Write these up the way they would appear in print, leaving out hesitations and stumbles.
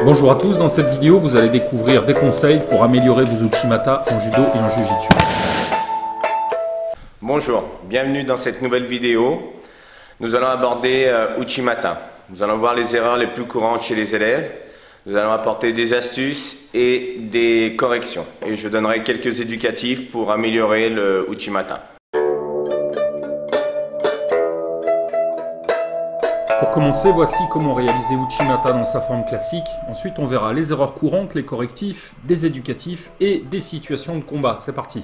Bonjour à tous, dans cette vidéo vous allez découvrir des conseils pour améliorer vos uchimata en judo et en jiu-jitsu. Bonjour, bienvenue dans cette nouvelle vidéo. Nous allons aborder uchimata. Nous allons voir les erreurs les plus courantes chez les élèves. Nous allons apporter des astuces et des corrections. Et je donnerai quelques éducatifs pour améliorer le uchimata. Pour commencer, voici comment réaliser uchimata dans sa forme classique. Ensuite, on verra les erreurs courantes, les correctifs, des éducatifs et des situations de combat. C'est parti.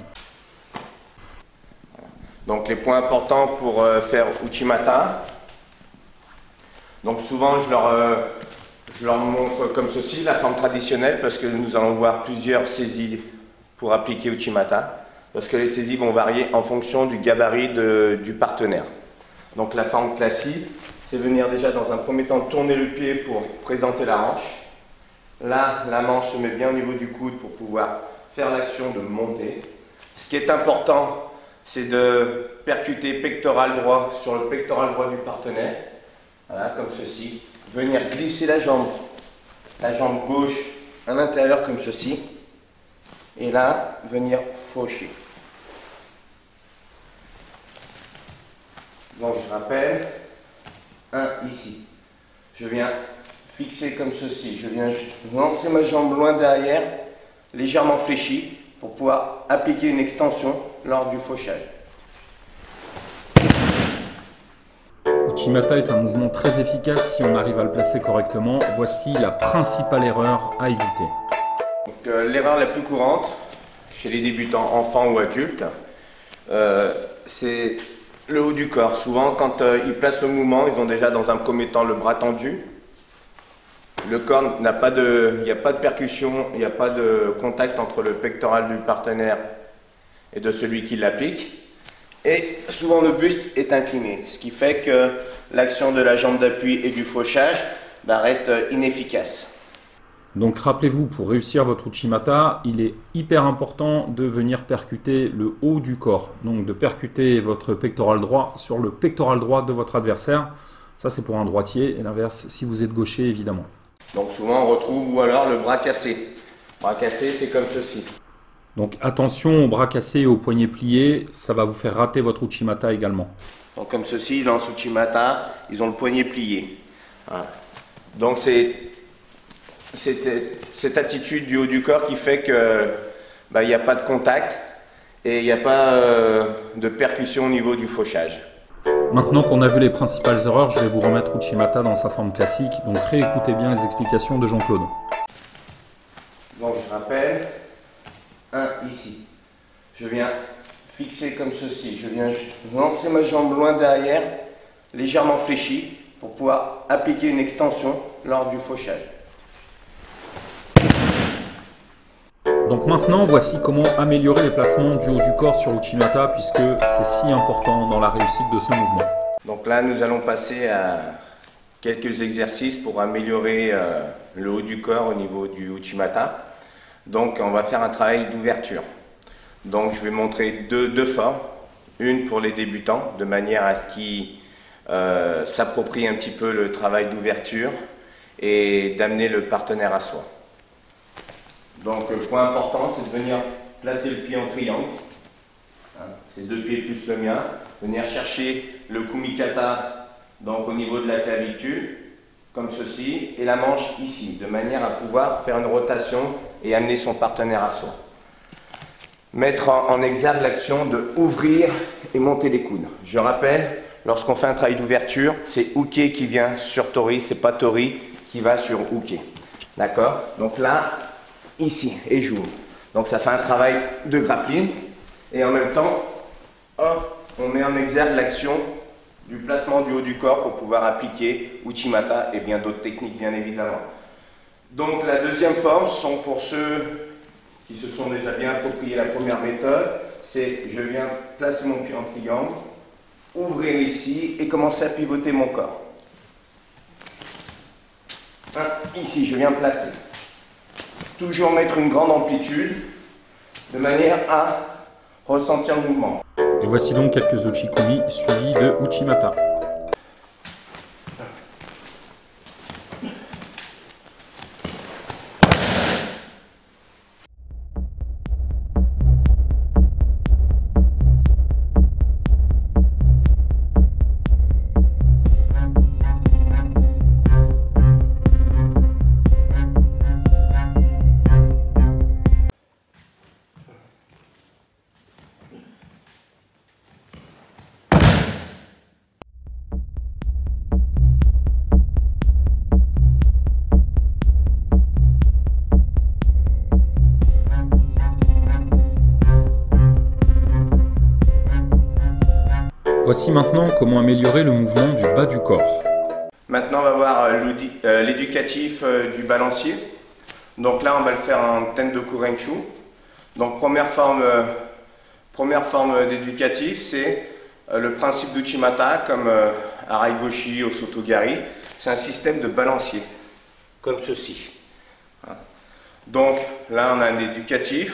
Donc les points importants pour faire uchimata. Donc souvent je leur montre comme ceci la forme traditionnelle parce que nous allons voir plusieurs saisies pour appliquer uchimata. Parce que les saisies vont varier en fonction du gabarit du partenaire. Donc la forme classique, c'est venir déjà dans un premier temps tourner le pied pour présenter la hanche. Là, la manche se met bien au niveau du coude pour pouvoir faire l'action de monter. Ce qui est important, c'est de percuter pectoral droit sur le pectoral droit du partenaire. Voilà, comme ceci. Venir glisser la jambe gauche à l'intérieur comme ceci. Et là, venir faucher. Donc je rappelle. Ici. Je viens fixer comme ceci. Je viens lancer ma jambe loin derrière, légèrement fléchie, pour pouvoir appliquer une extension lors du fauchage. Uchimata est un mouvement très efficace si on arrive à le placer correctement. Voici la principale erreur à éviter. L'erreur la plus courante chez les débutants, enfants ou adultes, c'est le haut du corps. Souvent, quand ils placent le mouvement, ils ont déjà dans un premier temps le bras tendu. Le corps n'a pas de, il n'y a pas de percussion, il n'y a pas de contact entre le pectoral du partenaire et de celui qui l'applique. Et souvent le buste est incliné, ce qui fait que l'action de la jambe d'appui et du fauchage reste inefficace. Donc rappelez-vous, pour réussir votre uchimata, il est hyper important de venir percuter le haut du corps. Donc de percuter votre pectoral droit sur le pectoral droit de votre adversaire. Ça c'est pour un droitier et l'inverse si vous êtes gaucher évidemment. Donc souvent on retrouve ou alors le bras cassé. Le bras cassé c'est comme ceci. Donc attention au bras cassé et aux poignets pliés, ça va vous faire rater votre uchimata également. Donc comme ceci, ils lancent uchimata, ils ont le poignet plié. Voilà. Donc c'est cette attitude du haut du corps qui fait que il n'y a pas de contact et il n'y a pas de percussion au niveau du fauchage. Maintenant qu'on a vu les principales erreurs, je vais vous remettre uchimata dans sa forme classique, donc réécoutez bien les explications de Jean-Claude. Donc je rappelle, ici. Je viens fixer comme ceci, je viens lancer ma jambe loin derrière, légèrement fléchie, pour pouvoir appliquer une extension lors du fauchage. Donc maintenant, voici comment améliorer les placements du haut du corps sur uchimata puisque c'est si important dans la réussite de ce mouvement. Donc là, nous allons passer à quelques exercices pour améliorer le haut du corps au niveau du uchimata. Donc on va faire un travail d'ouverture. Donc je vais montrer deux formes. Une pour les débutants, de manière à ce qu'ils s'approprient un petit peu le travail d'ouverture et d'amener le partenaire à soi. Donc le point important, c'est de venir placer le pied en triangle. C'est deux pieds plus le mien. Venir chercher le kumikata donc au niveau de la clavicule, comme ceci, et la manche ici, de manière à pouvoir faire une rotation et amener son partenaire à soi. Mettre en exergue l'action de ouvrir et monter les coudes. Je rappelle, lorsqu'on fait un travail d'ouverture, c'est uke qui vient sur tori, c'est pas tori qui va sur uke. D'accord? Donc là, ici, et j'ouvre. Donc ça fait un travail de grappling. Et en même temps, on met en exergue l'action du placement du haut du corps pour pouvoir appliquer uchimata et bien d'autres techniques bien évidemment. Donc la deuxième forme sont pour ceux qui se sont déjà bien appropriés la première méthode, c'est je viens placer mon pied en triangle, ouvrir ici et commencer à pivoter mon corps. Ici, je viens placer. Toujours mettre une grande amplitude de manière à ressentir le mouvement. Et voici donc quelques uchikumi suivis de uchimata. Voici maintenant comment améliorer le mouvement du bas du corps. Maintenant, on va voir l'éducatif du balancier. Donc là, on va le faire en Tendoku Renchu. Donc première forme d'éducatif, c'est le principe d'Uchimata, comme Araigoshi ou Sotogari. C'est un système de balancier, comme ceci. Donc là, on a un éducatif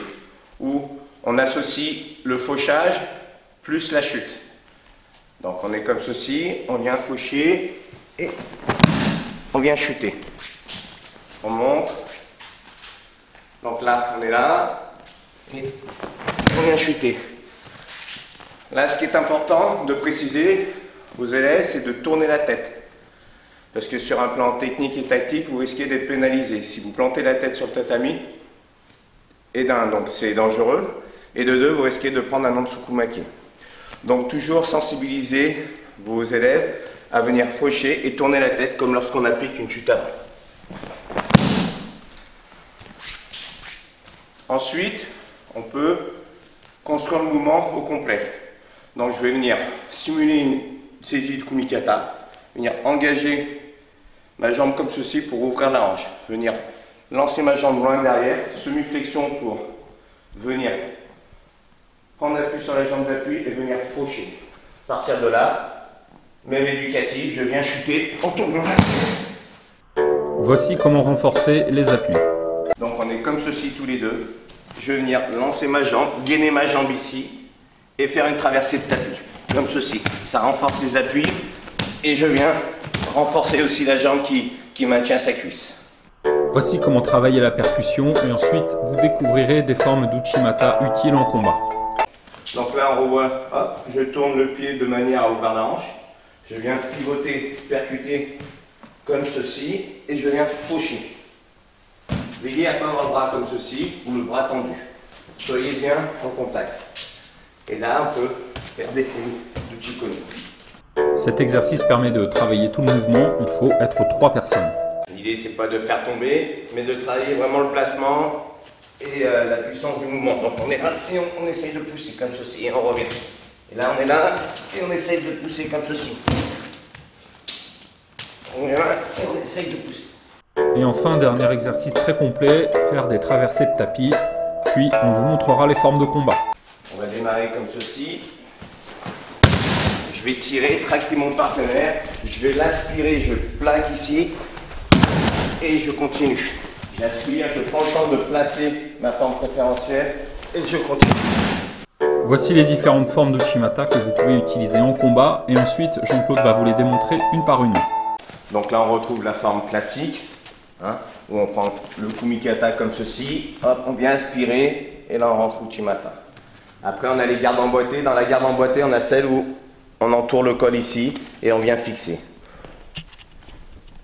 où on associe le fauchage plus la chute. Donc on est comme ceci, on vient faucher et on vient chuter. On monte. Donc là, on est là et on vient chuter. Là, ce qui est important de préciser aux élèves, c'est de tourner la tête. Parce que sur un plan technique et tactique, vous risquez d'être pénalisé. Si vous plantez la tête sur le tatami, et d'un, donc c'est dangereux, et de deux, vous risquez de prendre un Nansukumake. Donc toujours sensibiliser vos élèves à venir faucher et tourner la tête comme lorsqu'on applique une chute avant. Ensuite, on peut construire le mouvement au complet. Donc je vais venir simuler une saisie de kumikata, venir engager ma jambe comme ceci pour ouvrir la hanche, venir lancer ma jambe loin derrière, semi-flexion pour venir prendre appui sur la jambe d'appui et venir faucher. À partir de là, même éducatif, je viens chuter en tournant la tête. Voici comment renforcer les appuis. Donc on est comme ceci tous les deux. Je vais venir lancer ma jambe, gainer ma jambe ici et faire une traversée de tapis, comme ceci. Ça renforce les appuis et je viens renforcer aussi la jambe qui maintient sa cuisse. Voici comment travailler la percussion et ensuite vous découvrirez des formes d'Uchimata utiles en combat. Donc là on revoit, hop, je tourne le pied de manière à ouvrir la hanche. Je viens pivoter, percuter comme ceci et je viens faucher. Veillez à ne pas avoir le bras comme ceci ou le bras tendu. Soyez bien en contact. Et là, on peut faire des séries d'Uchikoni. Cet exercice permet de travailler tout le mouvement. Il faut être 3 personnes. L'idée, c'est pas de faire tomber, mais de travailler vraiment le placement et la puissance du mouvement. Donc on est là et on essaye de pousser comme ceci et on revient. Et là, on est là et on essaye de pousser comme ceci. On est là et on essaye de pousser. Et enfin, dernier exercice très complet, faire des traversées de tapis, puis on vous montrera les formes de combat. On va démarrer comme ceci. Je vais tirer, tracter mon partenaire, je vais l'aspirer, je plaque ici et je continue. J'aspire, je prends le temps de placer ma forme préférentielle et je continue. Voici les différentes formes d'Uchimata que vous pouvez utiliser en combat et ensuite Jean-Claude va vous les démontrer une par une. Donc là on retrouve la forme classique. Où on prend le kumikata comme ceci, hop, on vient aspirer et là on rentre Uchimata. Après on a les gardes emboîtées, dans la garde emboîtée on a celle où on entoure le col ici et on vient fixer,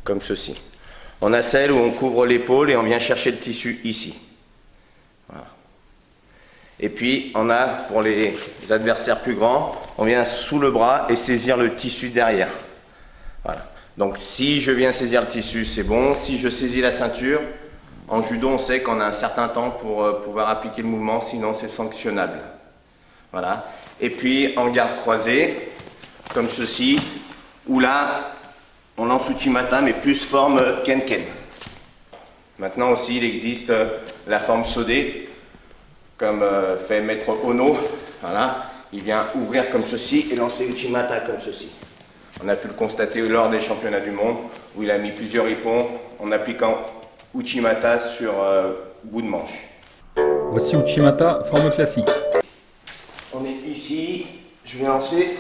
comme ceci. On a celle où on couvre l'épaule et on vient chercher le tissu ici. Voilà. Et puis on a, pour les adversaires plus grands, on vient sous le bras et saisir le tissu derrière. Voilà. Donc si je viens saisir le tissu, c'est bon. Si je saisis la ceinture, en judo, on sait qu'on a un certain temps pour pouvoir appliquer le mouvement, sinon c'est sanctionnable. Voilà. Et puis en garde croisée, comme ceci, où là, on lance Uchimata, mais plus forme Ken-Ken. Maintenant aussi, il existe la forme Sodé, comme fait Maître Ono. Voilà. Il vient ouvrir comme ceci et lancer Uchimata comme ceci. On a pu le constater lors des championnats du monde où il a mis plusieurs ippons en appliquant Uchimata sur bout de manche. Voici Uchimata, forme classique. On est ici, je vais lancer.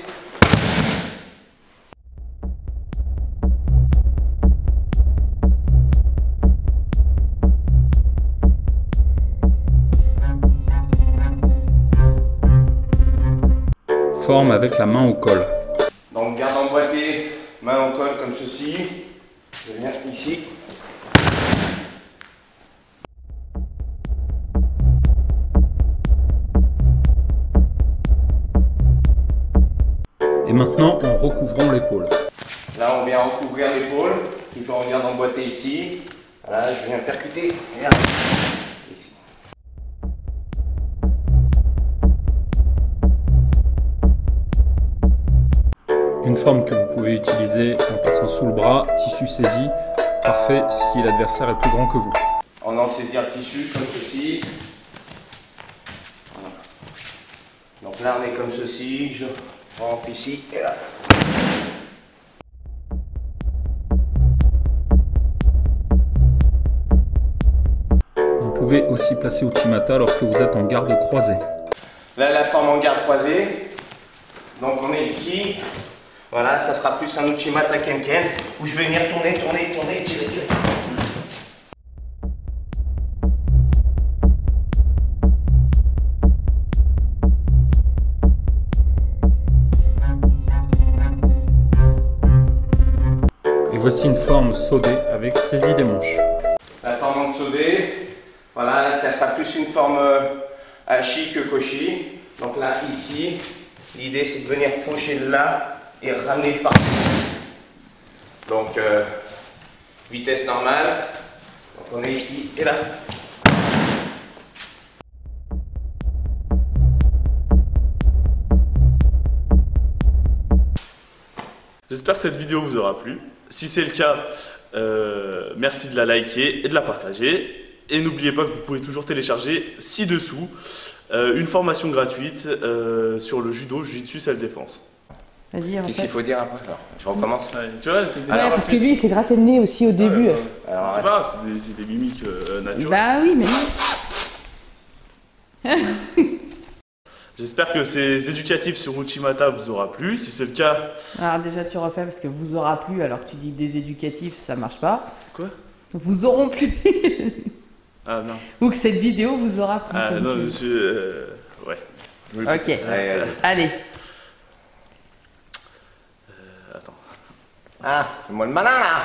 Forme avec la main au col. Donc garde emboîtée, main au col comme ceci. Je viens ici. Et maintenant, en recouvrant l'épaule. Là, on vient recouvrir l'épaule. Toujours en garde emboîtée ici. Voilà, je viens percuter. Regarde. Ici. une forme que vous pouvez utiliser en passant sous le bras, tissu saisi, parfait si l'adversaire est plus grand que vous. On en saisit le tissu comme ceci. Voilà. Donc là on est comme ceci, je rentre ici et là. Vous pouvez aussi placer Uchimata lorsque vous êtes en garde croisée. Là la forme en garde croisée. Donc on est ici. Voilà, ça sera plus un Uchimata Kenken où je vais venir tourner, tirer. Et voici une forme sodée avec saisie des manches. La forme en sodée, voilà, ça sera plus une forme hachi que koshi. Donc là, ici, l'idée c'est de venir faucher là et ramener par. Donc, vitesse normale. Donc on est ici et là. J'espère que cette vidéo vous aura plu. Si c'est le cas, merci de la liker et de la partager. Et n'oubliez pas que vous pouvez toujours télécharger ci-dessous une formation gratuite sur le judo, jiu-jitsu, self-défense. Vas-y, Qu'est-ce qu'il faut dire après? Alors, je recommence. Ouais, tu vois, Ouais, parce que lui, il s'est gratté le nez aussi au début. Alors, c'est pas grave, c'est des mimiques naturelles. Bah oui, mais non. J'espère que ces éducatifs sur Uchimata vous aura plu. Si c'est le cas... Alors déjà, tu refais parce que vous aura plu alors que tu dis que des éducatifs, ça marche pas. Quoi? Vous auront plu. Ah non. Ou que cette vidéo vous aura plu. Ah comme non, tu veux. monsieur... ouais. Ok. allez. Allez. Attends. Ah, c'est moi le malin là.